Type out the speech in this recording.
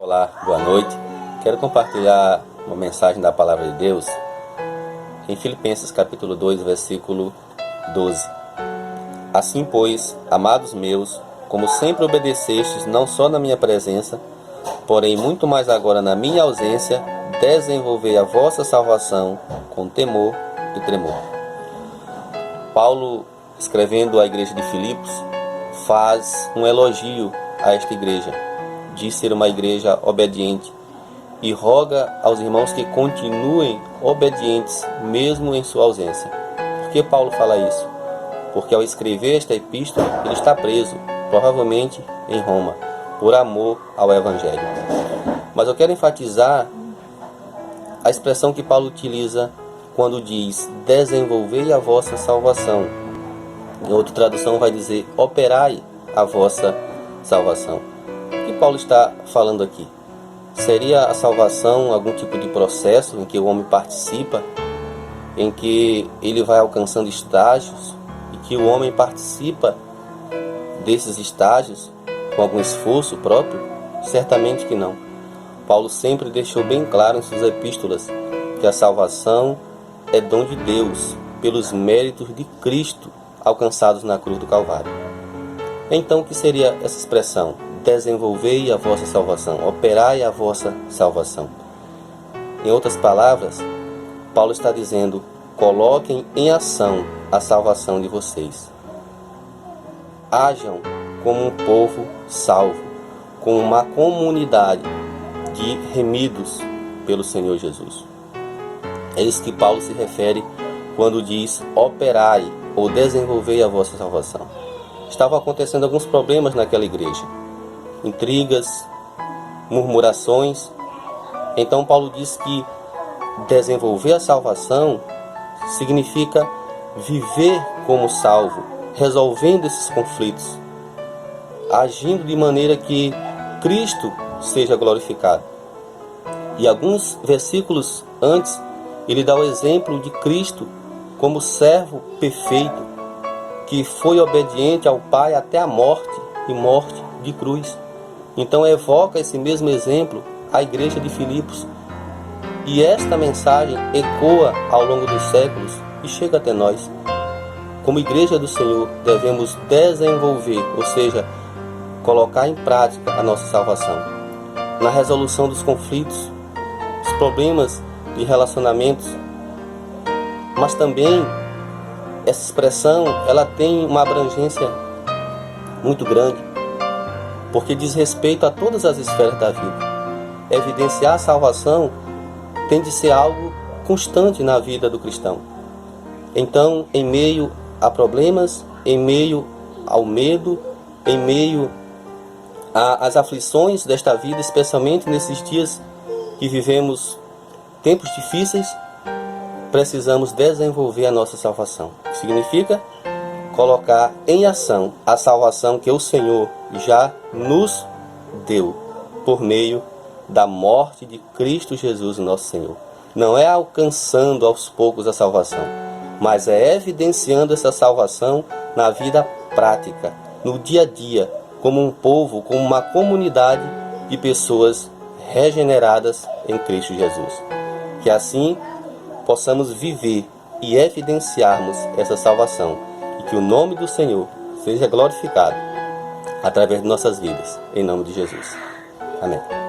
Olá, boa noite. Quero compartilhar uma mensagem da Palavra de Deus em Filipenses capítulo 2, versículo 12. Assim, pois, amados meus, como sempre obedecestes, não só na minha presença, porém muito mais agora na minha ausência, desenvolvei a vossa salvação com temor e tremor. Paulo, escrevendo à igreja de Filipos, faz um elogio a esta igreja. Diz ser uma igreja obediente e roga aos irmãos que continuem obedientes mesmo em sua ausência. Por que Paulo fala isso? Porque ao escrever esta epístola ele está preso, provavelmente em Roma, por amor ao Evangelho. Mas eu quero enfatizar a expressão que Paulo utiliza quando diz desenvolvei a vossa salvação. Em outra tradução vai dizer operai a vossa salvação. O que Paulo está falando aqui? Seria a salvação algum tipo de processo em que o homem participa, em que ele vai alcançando estágios e que o homem participa desses estágios com algum esforço próprio? Certamente que não. Paulo sempre deixou bem claro em suas epístolas que a salvação é dom de Deus pelos méritos de Cristo alcançados na cruz do Calvário. Então, o que seria essa expressão? Desenvolvei a vossa salvação, operai a vossa salvação. Em outras palavras, Paulo está dizendo, coloquem em ação a salvação de vocês. Hajam como um povo salvo, como uma comunidade de remidos pelo Senhor Jesus. É isso que Paulo se refere quando diz operai ou desenvolvei a vossa salvação. Estavam acontecendo alguns problemas naquela igreja. Intrigas, murmurações. Então Paulo diz que desenvolver a salvação significa viver como salvo, resolvendo esses conflitos, agindo de maneira que Cristo seja glorificado. E alguns versículos antes, ele dá o exemplo de Cristo como servo perfeito, que foi obediente ao Pai até a morte e morte de cruz. Então evoca esse mesmo exemplo a igreja de Filipos. E esta mensagem ecoa ao longo dos séculos e chega até nós. Como igreja do Senhor, devemos desenvolver, ou seja, colocar em prática a nossa salvação. Na resolução dos conflitos, dos problemas de relacionamentos. Mas também essa expressão ela tem uma abrangência muito grande, porque diz respeito a todas as esferas da vida. Evidenciar a salvação tem de ser algo constante na vida do cristão. Então, em meio a problemas, em meio ao medo, em meio às aflições desta vida, especialmente nesses dias que vivemos tempos difíceis, precisamos desenvolver a nossa salvação. O que significa? Colocar em ação a salvação que o Senhor já nos deu por meio da morte de Cristo Jesus, nosso Senhor. Não é alcançando aos poucos a salvação, mas é evidenciando essa salvação na vida prática, no dia a dia, como um povo, como uma comunidade de pessoas regeneradas em Cristo Jesus. Que assim possamos viver e evidenciarmos essa salvação e que o nome do Senhor seja glorificado através de nossas vidas, em nome de Jesus. Amém.